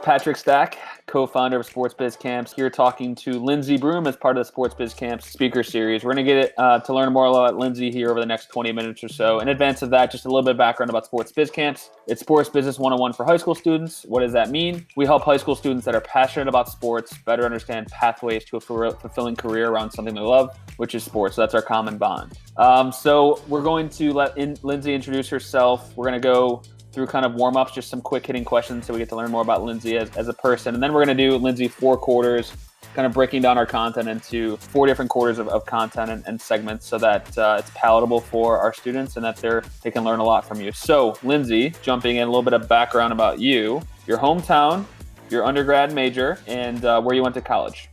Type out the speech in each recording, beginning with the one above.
Patrick Stack, co-founder of Sports Biz Camps, here talking to Lindsay Broome as part of the Sports Biz Camps speaker series. We're going to get to learn more about Lindsay here over the next 20 minutes or so. In advance of that, just a little bit of background about Sports Biz Camps. It's Sports Business 101 for high school students. What does that mean? We help high school students that are passionate about sports better understand pathways to a fulfilling career around something they love, which is sports. So that's our common bond. So we're going to let Lindsay introduce herself. We're going to go through kind of warm-ups, just some quick hitting questions so we get to learn more about Lindsay as a person. And then we're going to do Lindsay 4 quarters, kind of breaking down our content into 4 different quarters of content and segments so that it's palatable for our students and that they can learn a lot from you. So Lindsay, jumping in, a little bit of background about you, your hometown, your undergrad major, and where you went to college.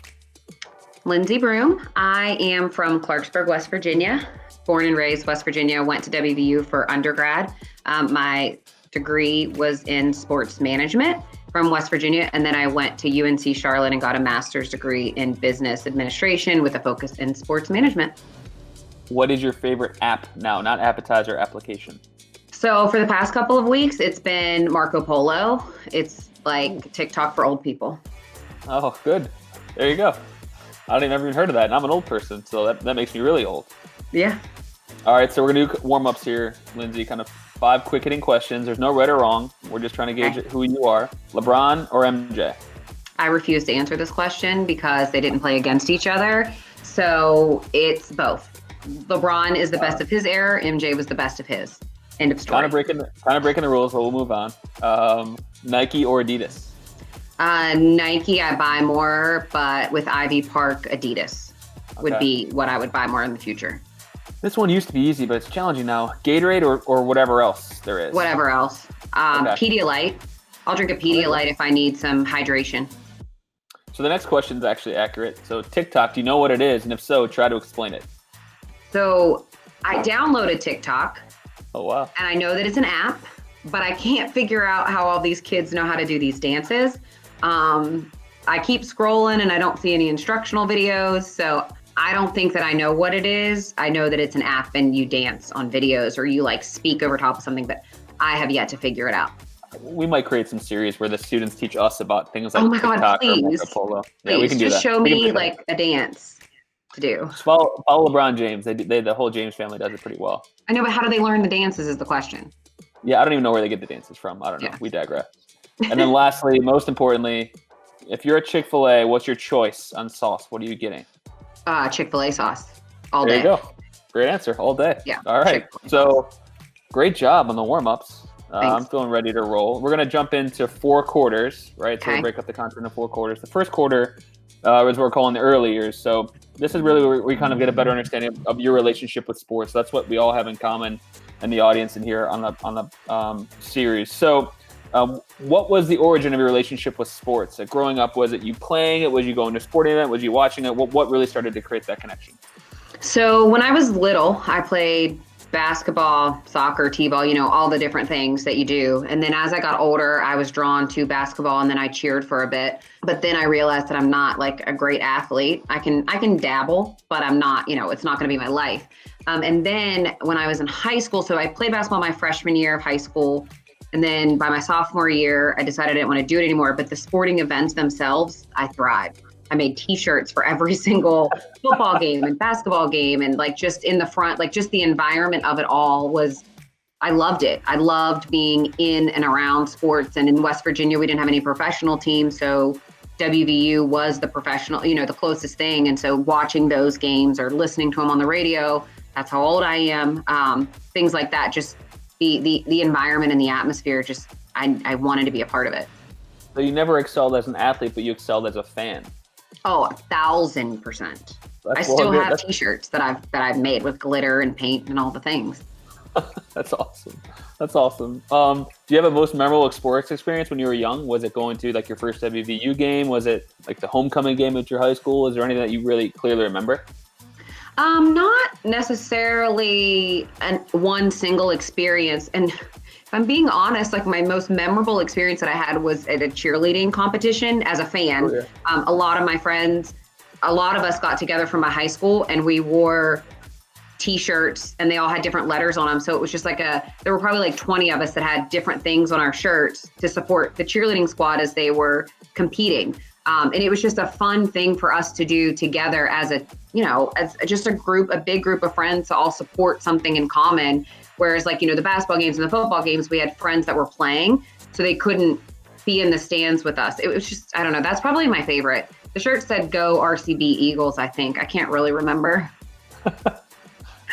Lindsay Broome. I am from Clarksburg, West Virginia, born and raised West Virginia, went to WVU for undergrad. My degree was in sports management from West Virginia. And then I went to UNC Charlotte and got a master's degree in business administration with a focus in sports management. What is your favorite app now? Not appetizer, application. So for the past couple of weeks, it's been Marco Polo. It's like TikTok for old people. Oh, good. There you go. I don't even heard of that. And I'm an old person, so that makes me really old. Yeah. All right, so we're going to do warm-ups here, Lindsay, kind of 5 quick hitting questions. There's no right or wrong. We're just trying to gauge who you are. LeBron or MJ? I refuse to answer this question because they didn't play against each other. So it's both. LeBron is the best of his era. MJ was the best of his. End of story. Kind of breaking the rules, but we'll move on. Nike or Adidas? Nike, I buy more, but with Ivy Park, Adidas would be what I would buy more in the future. This one used to be easy, but it's challenging now. Gatorade or whatever else there is? Whatever else. Pedialyte. I'll drink a Pedialyte if I need some hydration. So the next question is actually accurate. So TikTok, do you know what it is? And if so, try to explain it. So I downloaded TikTok. Oh, wow. And I know that it's an app, but I can't figure out how all these kids know how to do these dances. I keep scrolling and I don't see any instructional videos. So I don't think that I know what it is. I know that it's an app and you dance on videos or you like speak over top of something, but I have yet to figure it out. We might create some series where the students teach us about things like TikTok God, please. or Marco Polo. Yeah, we can do that. Just show me like a dance to do. Just follow LeBron James. The whole James family does it pretty well. I know, but how do they learn the dances is the question. Yeah, I don't even know where they get the dances from. I don't know. Yeah. We digress. And then lastly, most importantly, if you're at Chick-fil-A, what's your choice on sauce? What are you getting? Chick-fil-A sauce all day. day. There you go. Great answer. All day. Yeah. All right. Chick-fil-A so great job on the warm-ups. Thanks. I'm feeling ready to roll. We're going to jump into 4 quarters, right? So Okay. we'll break up the content into 4 quarters. The first quarter is what we're calling the early years. So this is really where we kind of get a better understanding of your relationship with sports. That's what we all have in common in the audience and here on the series. So what was the origin of your relationship with sports? Growing up, was it you playing it? Was you going to a sporting event? Was you watching it? What really started to create that connection? So when I was little, I played basketball, soccer, t-ball, all the different things that you do. And then as I got older, I was drawn to basketball and then I cheered for a bit. But then I realized that I'm not like a great athlete. I can dabble, but I'm not, it's not going to be my life. And then when I was in high school, so I played basketball my freshman year of high school. And then by my sophomore year, I decided I didn't want to do it anymore. But the sporting events themselves, I thrived. I made t-shirts for every single football game and basketball game. And like just in the front, like just the environment of it all I loved it. I loved being in and around sports. And in West Virginia, we didn't have any professional teams. So WVU was the professional, the closest thing. And so watching those games or listening to them on the radio, that's how old I am. Things like that, just the environment and the atmosphere, just I wanted to be a part of it. So you never excelled as an athlete, but you excelled as a fan. Oh, 1,000%. I still have t-shirts that I've made with glitter and paint and all the things. That's awesome. Do you have a most memorable sports experience when you were young? Was it going to like your first WVU game? Was it like the homecoming game at your high school? Is there anything that you really clearly remember? Not necessarily one single experience. And if I'm being honest, like my most memorable experience that I had was at a cheerleading competition as a fan. Oh, yeah. A lot of my friends, a lot of us got together from my high school and we wore t-shirts, and they all had different letters on them. So it was just like there were probably like 20 of us that had different things on our shirts to support the cheerleading squad as they were competing. And it was just a fun thing for us to do together as as just a big group of friends to all support something in common. Whereas like, the basketball games and the football games, we had friends that were playing, so they couldn't be in the stands with us. It was just, I don't know, that's probably my favorite. The shirt said "Go RCB Eagles," I think. I can't really remember.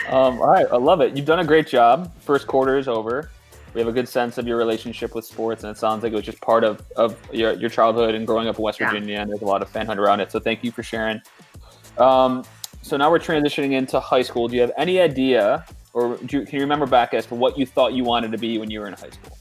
All right, I love it. You've done a great job. First quarter is over. We have a good sense of your relationship with sports, and it sounds like it was just part of your childhood and growing up in West Virginia, and there's a lot of fanhood around it. So thank you for sharing. So now we're transitioning into high school. Do you have any idea, or can you remember back as to what you thought you wanted to be when you were in high school?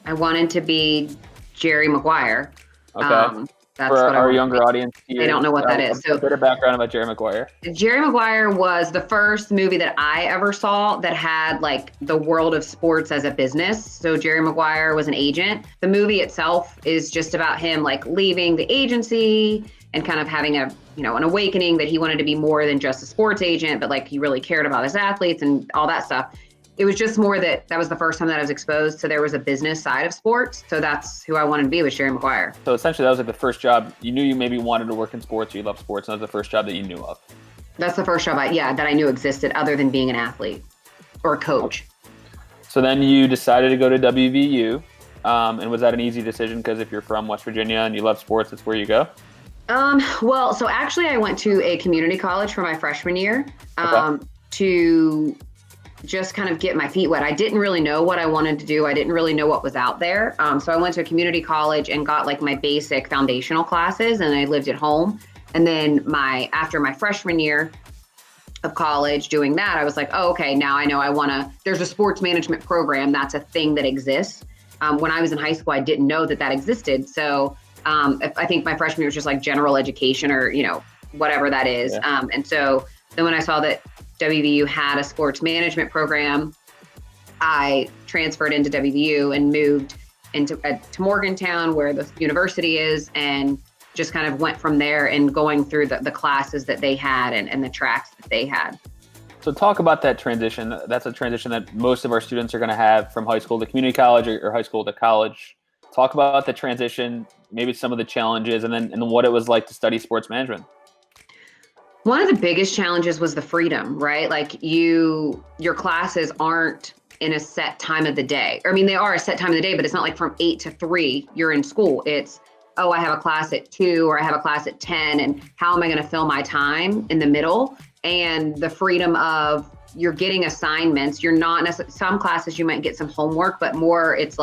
I wanted to be Jerry Maguire. Okay. That's for what our younger audience here, they don't know what that is. So a bit of background about Jerry Maguire. Jerry Maguire was the first movie that I ever saw that had like the world of sports as a business. So Jerry Maguire was an agent. The movie itself is just about him like leaving the agency and kind of having an awakening that he wanted to be more than just a sports agent, but like he really cared about his athletes and all that stuff. It was just more that was the first time that I was exposed to there was a business side of sports. So that's who I wanted to be, was Jerry Maguire. So essentially that was like the first job. You knew you maybe wanted to work in sports, or you love sports, and that was the first job that you knew of. That's the first job that I knew existed other than being an athlete or a coach. So then you decided to go to WVU. And was that an easy decision? Because if you're from West Virginia and you love sports, that's where you go? Well, so actually I went to a community college for my freshman year to just kind of get my feet wet. I didn't really know what I wanted to do. I didn't really know what was out there. So I went to a community college and got like my basic foundational classes, and I lived at home. And then after my freshman year of college doing that, I was like, oh, okay, now I know there's a sports management program. That's a thing that exists. When I was in high school, I didn't know that existed. So I think my freshman year was just like general education or, whatever that is. Yeah. And so then when I saw that WVU had a sports management program, I transferred into WVU and moved to Morgantown, where the university is, and just kind of went from there and going through the classes that they had and the tracks that they had. So talk about that transition. That's a transition that most of our students are going to have from high school to community college or high school to college. Talk about the transition, maybe some of the challenges, and then what it was like to study sports management. One of the biggest challenges was the freedom, right? Like your classes aren't in a set time of the day. I mean, they are a set time of the day, but it's not like from 8 to 3 you're in school. It's, oh, I have a class at 2 or I have a class at 10, and how am I going to fill my time in the middle? And the freedom of you're getting assignments. You're not necessarily, some classes you might get some homework, but more it's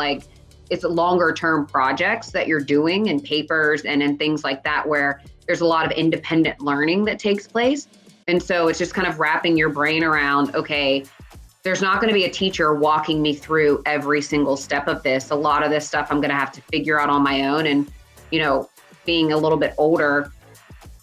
longer term projects that you're doing and papers and things like that, where there's a lot of independent learning that takes place. And so it's just kind of wrapping your brain around, okay, there's not going to be a teacher walking me through every single step of this. A lot of this stuff I'm going to have to figure out on my own. And, being a little bit older,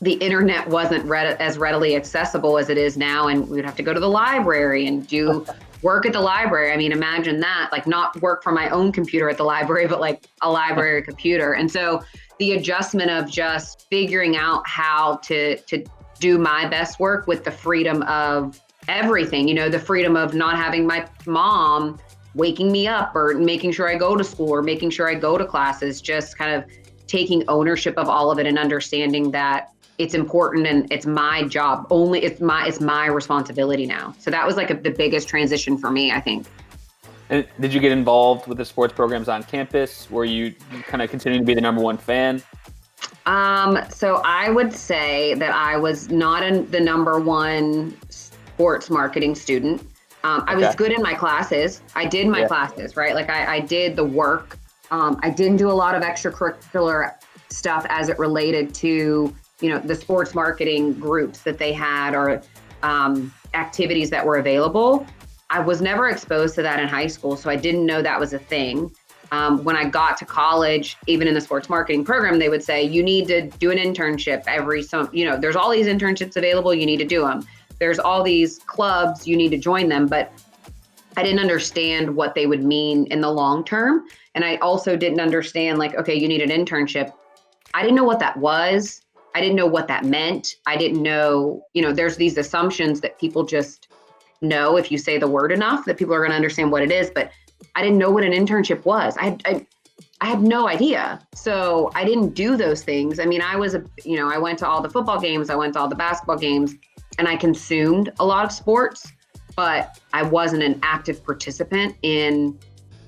the internet wasn't as readily accessible as it is now. And we'd have to go to the library and do work at the library. I mean, imagine that, like not work from my own computer at the library, but like a library computer. And so the adjustment of just figuring out how to do my best work with the freedom of everything, the freedom of not having my mom waking me up or making sure I go to school or making sure I go to classes, just kind of taking ownership of all of it and understanding that it's important and it's my job. It's my responsibility now. So that was like the biggest transition for me, I think. And did you get involved with the sports programs on campus? Were you kind of continuing to be the number one fan? So I would say that I was not the number one sports marketing student. I was good in my classes. I did my classes, right? Like I did the work. I didn't do a lot of extracurricular stuff as it related to, the sports marketing groups that they had or activities that were available. I was never exposed to that in high school, so I didn't know that was a thing. When I got to college, even in the sports marketing program, they would say, you need to do an internship there's all these internships available, you need to do them. There's all these clubs, you need to join them. But I didn't understand what they would mean in the long term. And I also didn't understand, like, okay, you need an internship. I didn't know what that was. I didn't know what that meant. I didn't know, there's these assumptions that people just know if you say the word enough that people are going to understand what it is. But I didn't know what an internship was. I had no idea. So I didn't do those things. I mean, I went to all the football games, I went to all the basketball games, and I consumed a lot of sports, but I wasn't an active participant in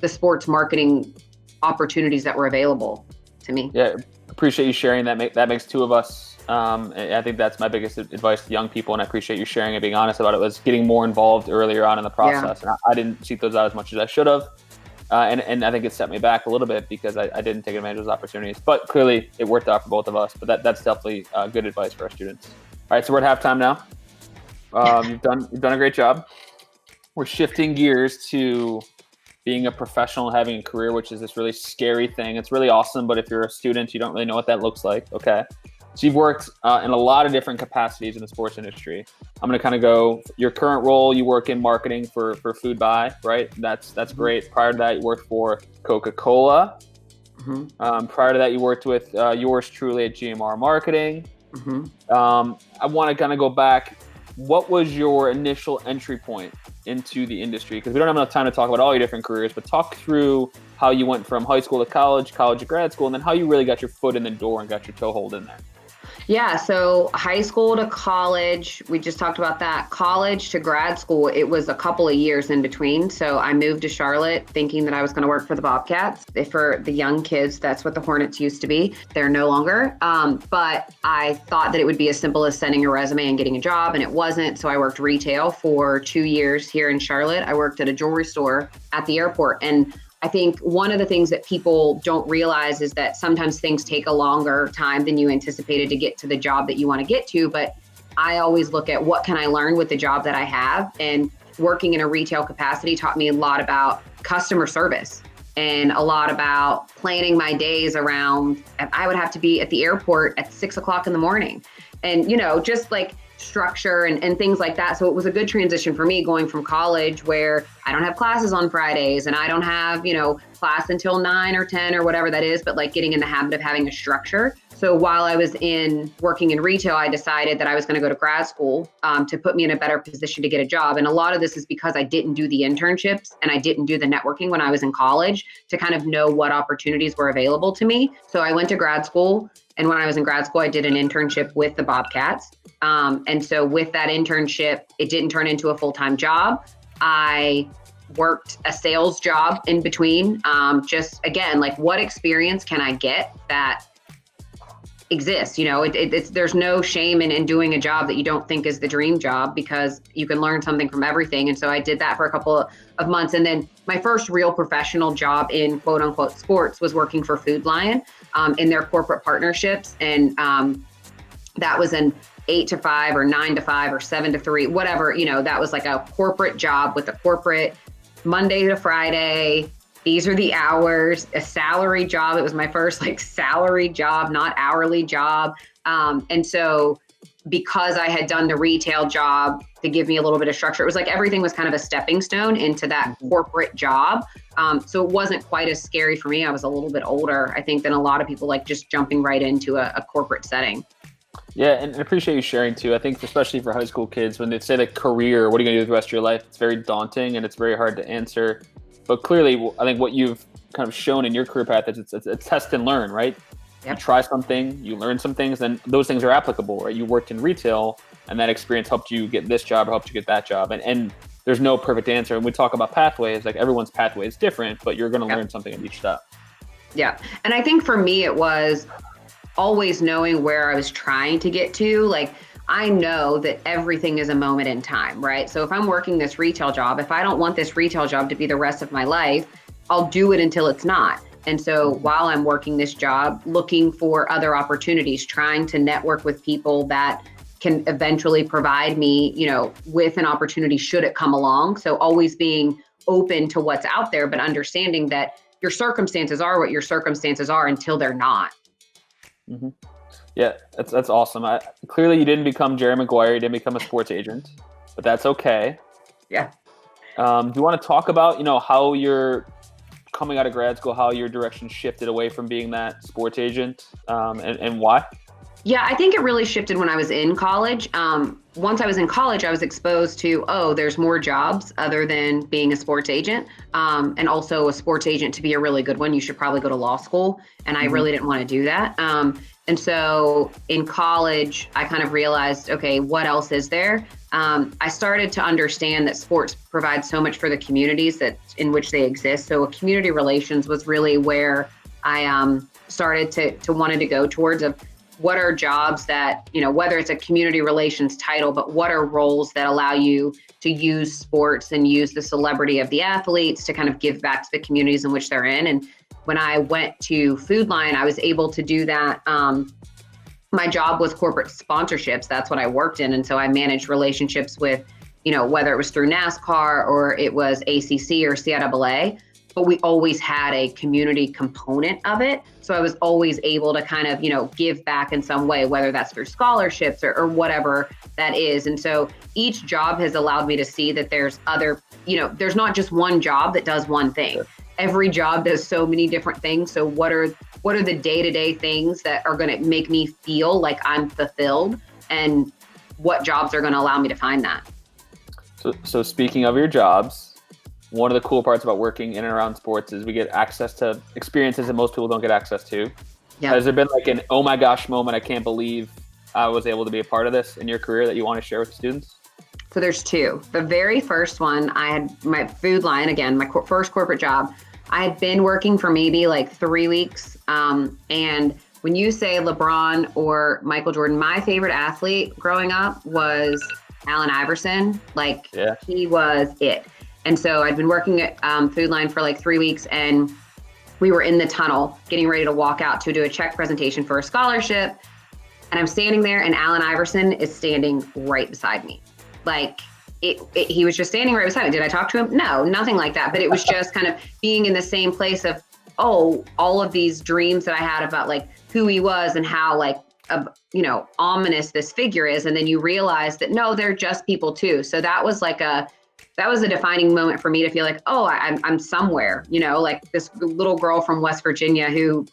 the sports marketing opportunities that were available to me. Yeah, appreciate you sharing that. That makes two of us. I think that's my biggest advice to young people, and I appreciate you sharing and being honest about it, was getting more involved earlier on in the process. Yeah. And I didn't seek those out as much as I should have. And I think it set me back a little bit because I didn't take advantage of those opportunities. But clearly, it worked out for both of us. But that's definitely good advice for our students. All right, so we're at halftime now. You've done a great job. We're shifting gears to being a professional and having a career, which is this really scary thing. It's really awesome, but if you're a student, you don't really know what that looks like. Okay. So you've worked in a lot of different capacities in the sports industry. I'm going to kind of go your current role. You work in marketing for food buy, right? That's great. Prior to that, you worked for Coca-Cola. Mm-hmm. Prior to that, you worked with yours truly at GMR Marketing. Mm-hmm. I want to kind of go back. What was your initial entry point into the industry? Because we don't have enough time to talk about all your different careers, but talk through how you went from high school to college to grad school, and then how you really got your foot in the door and got your toehold in there. Yeah, so high school to college, we just talked about that. College to grad school, it was a couple of years in between. So I moved to Charlotte thinking that I was going to work for the Bobcats. For the young kids, that's what the Hornets used to be. They're no longer. But I thought that it would be as simple as sending a resume and getting a job, and it wasn't. So I worked retail for 2 years here in Charlotte. I worked at a jewelry store at the airport. And I think one of the things that people don't realize is that sometimes things take a longer time than you anticipated to get to the job that you want to get to. But I always look at what can I learn with the job that I have, and working in a retail capacity taught me a lot about customer service and a lot about planning my days around. I would have to be at the airport at 6 o'clock in the morning, and, just like structure and things like that. So it was a good transition for me going from college, where I don't have classes on Fridays and I don't have, class until 9 or 10 or whatever that is, but like getting in the habit of having a structure. So while I was working in retail, I decided that I was going to go to grad school to put me in a better position to get a job. And a lot of this is because I didn't do the internships and I didn't do the networking when I was in college to kind of know what opportunities were available to me. So I went to grad school. And when I was in grad school, I did an internship with the Bobcats. And so with that internship, it didn't turn into a full-time job. I worked a sales job in between. Just again, like, what experience can I get that exists? There's no shame in doing a job that you don't think is the dream job, because you can learn something from everything. And so I did that for a couple of months. And then my first real professional job in quote unquote sports was working for Food Lion in their corporate partnerships. And that was an 8 to 5 or 9 to 5 or 7 to 3, whatever, that was like a corporate job with a corporate Monday to Friday. These are the hours, a salary job. It was my first salary job, not hourly job. And so because I had done the retail job to give me a little bit of structure, it was like everything was kind of a stepping stone into that corporate job. So it wasn't quite as scary for me. I was a little bit older, I think, than a lot of people, just jumping right into a corporate setting. Yeah, and I appreciate you sharing too. I think especially for high school kids, when they say the career, what are you going to do with the rest of your life? It's very daunting and it's very hard to answer. But clearly, I think what you've kind of shown in your career path is it's a test and learn, right? Yep. You try something, you learn some things, and those things are applicable, right? You worked in retail, and that experience helped you get this job or helped you get that job. And there's no perfect answer. And we talk about pathways, everyone's pathway is different, but you're going to learn something at each step. Yeah. And I think for me, it was always knowing where I was trying to get to. I know that everything is a moment in time, right? So if I'm working this retail job, if I don't want this retail job to be the rest of my life, I'll do it until it's not. And so while I'm working this job, looking for other opportunities, trying to network with people that can eventually provide me, with an opportunity should it come along. So always being open to what's out there, but understanding that your circumstances are what your circumstances are until they're not. Mm-hmm. Yeah, that's awesome. Clearly, you didn't become Jerry Maguire. You didn't become a sports agent, but that's okay. Yeah. Do you want to talk about, how you're coming out of grad school, how your direction shifted away from being that sports agent, and why? Yeah, I think it really shifted when I was in college. Once I was in college, I was exposed to, oh, there's more jobs other than being a sports agent. And also a sports agent, to be a really good one, you should probably go to law school. And I Mhm. really didn't want to do that. And so in college, I kind of realized, okay, what else is there? I started to understand that sports provide so much for the communities that in which they exist. So community relations was really where I started to wanted to go towards of what are jobs that, whether it's a community relations title, but what are roles that allow you to use sports and use the celebrity of the athletes to kind of give back to the communities in which they're in. And when I went to Food Line, I was able to do that. My job was corporate sponsorships. That's what I worked in. And so I managed relationships with, whether it was through NASCAR or it was ACC or CIAA, but we always had a community component of it. So I was always able to kind of, give back in some way, whether that's through scholarships or whatever that is. And so each job has allowed me to see that there's other, there's not just one job that does one thing. Every job does so many different things. So what are the day-to-day things that are going to make me feel like I'm fulfilled, and what jobs are going to allow me to find that? So speaking of your jobs, one of the cool parts about working in and around sports is we get access to experiences that most people don't get access to. Yeah. Has there been like an, oh my gosh moment, I can't believe I was able to be a part of this in your career that you want to share with the students? So there's two. The very first one, I had my Food Line, again, my first corporate job. I had been working for maybe like 3 weeks. And when you say LeBron or Michael Jordan, my favorite athlete growing up was Allen Iverson. Like, Yeah. He was it. And so I'd been working at Food Line for like 3 weeks, and we were in the tunnel getting ready to walk out to do a check presentation for a scholarship. And I'm standing there, and Allen Iverson is standing right beside me. Like, he was just standing right beside me. Did I talk to him? No, nothing like that. But it was just kind of being in the same place of, oh, all of these dreams that I had about like who he was and how like, ominous this figure is. And then you realize that, no, they're just people too. So that was a defining moment for me to feel like, oh, I'm somewhere, like this little girl from West Virginia who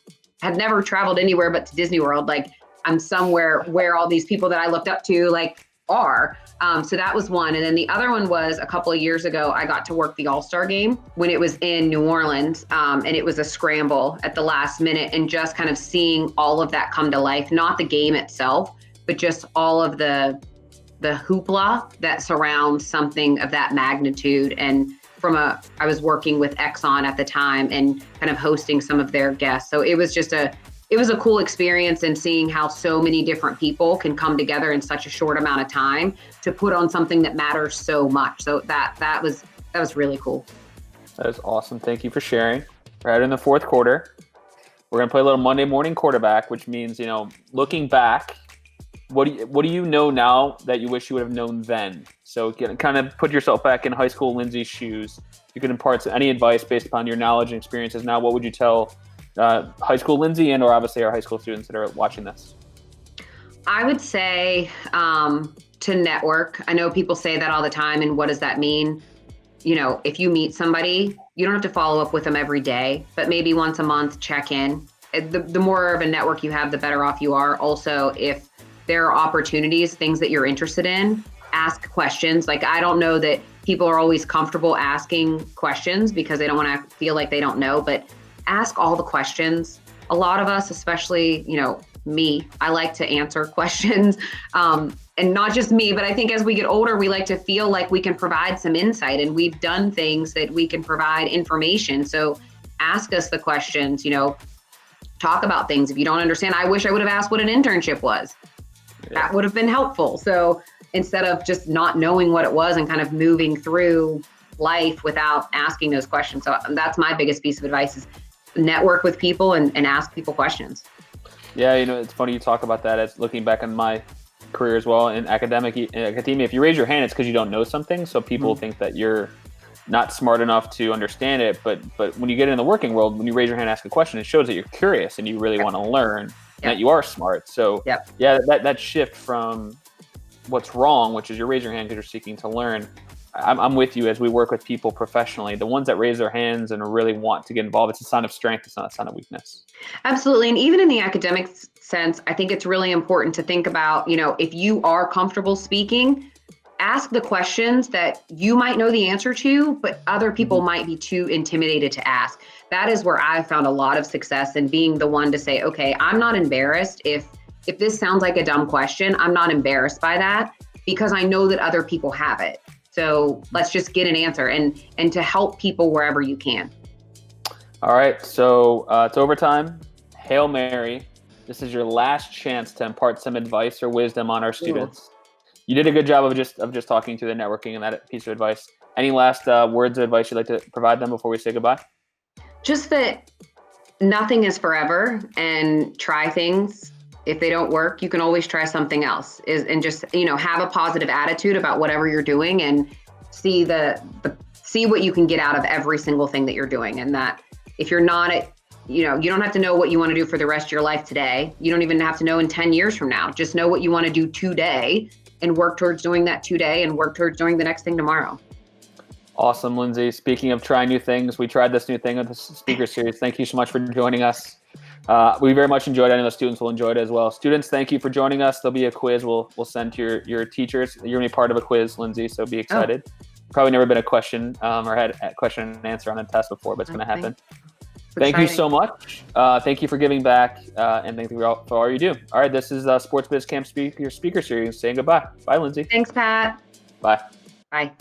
had never traveled anywhere but to Disney World. Like, I'm somewhere where all these people that I looked up to like are. So that was one. And then the other one was a couple of years ago, I got to work the All-Star game when it was in New Orleans. And it was a scramble at the last minute, and just kind of seeing all of that come to life, not the game itself, but just all of the hoopla that surrounds something of that magnitude. And I was working with Exxon at the time and kind of hosting some of their guests. So it was a cool experience, and seeing how so many different people can come together in such a short amount of time to put on something that matters so much. So that was really cool. That is awesome. Thank you for sharing. Right in the fourth quarter, we're going to play a little Monday morning quarterback, which means, looking back, what do you know now that you wish you would have known then? So kind of put yourself back in high school Lindsay's shoes. You could impart any advice based upon your knowledge and experiences now. What would you tell high school Lindsay and or obviously our high school students that are watching this? I would say to network. I know people say that all the time, and what does that mean? If you meet somebody, you don't have to follow up with them every day, but maybe once a month, check in. The more of a network you have, the better off you are. Also, if there are opportunities, things that you're interested in, ask questions. Like, I don't know that people are always comfortable asking questions because they don't want to feel like they don't know, but ask all the questions. A lot of us, especially, me, I like to answer questions. And not just me, but I think as we get older, we like to feel like we can provide some insight, and we've done things that we can provide information. So ask us the questions, talk about things. If you don't understand, I wish I would have asked what an internship was. Yeah. That would have been helpful. So instead of just not knowing what it was and kind of moving through life without asking those questions. So that's my biggest piece of advice, is network with people and ask people questions. Yeah, it's funny you talk about that. As looking back on my career as well in academia, if you raise your hand, it's because you don't know something. So people think that you're not smart enough to understand it. But when you get in the working world, when you raise your hand and ask a question, it shows that you're curious and you really want to learn, and that you are smart. So yeah, that shift from what's wrong, which is you raise your hand because you're seeking to learn, I'm with you as we work with people professionally. The ones that raise their hands and really want to get involved, it's a sign of strength. It's not a sign of weakness. Absolutely. And even in the academic sense, I think it's really important to think about, if you are comfortable speaking, ask the questions that you might know the answer to, but other people might be too intimidated to ask. That is where I've found a lot of success in being the one to say, okay, I'm not embarrassed. If this sounds like a dumb question, I'm not embarrassed by that because I know that other people have it. So let's just get an answer and to help people wherever you can. All right. So it's overtime. Hail Mary. This is your last chance to impart some advice or wisdom on our students. You did a good job of just talking to the networking and that piece of advice. Any last words of advice you'd like to provide them before we say goodbye? Just that nothing is forever, and try things. If they don't work, you can always try something else. And just, have a positive attitude about whatever you're doing and see see what you can get out of every single thing that you're doing. And that if you're not you don't have to know what you want to do for the rest of your life today. You don't even have to know in 10 years from now. Just know what you want to do today and work towards doing that today and work towards doing the next thing tomorrow. Awesome, Lindsay. Speaking of trying new things, we tried this new thing with the speaker series. Thank you so much for joining us. We very much enjoyed it. I know the students will enjoy it as well. Students, thank you for joining us. There'll be a quiz we'll send to your teachers. You're going to be part of a quiz, Lindsay, so be excited. Probably never been a question or had a question and answer on a test before, but it's going to happen. Thank you so much. Thank you for giving back, and thank you for all you do. All right, this is Sports Biz Camp speaker series. Saying goodbye. Bye, Lindsay. Thanks, Pat. Bye. Bye.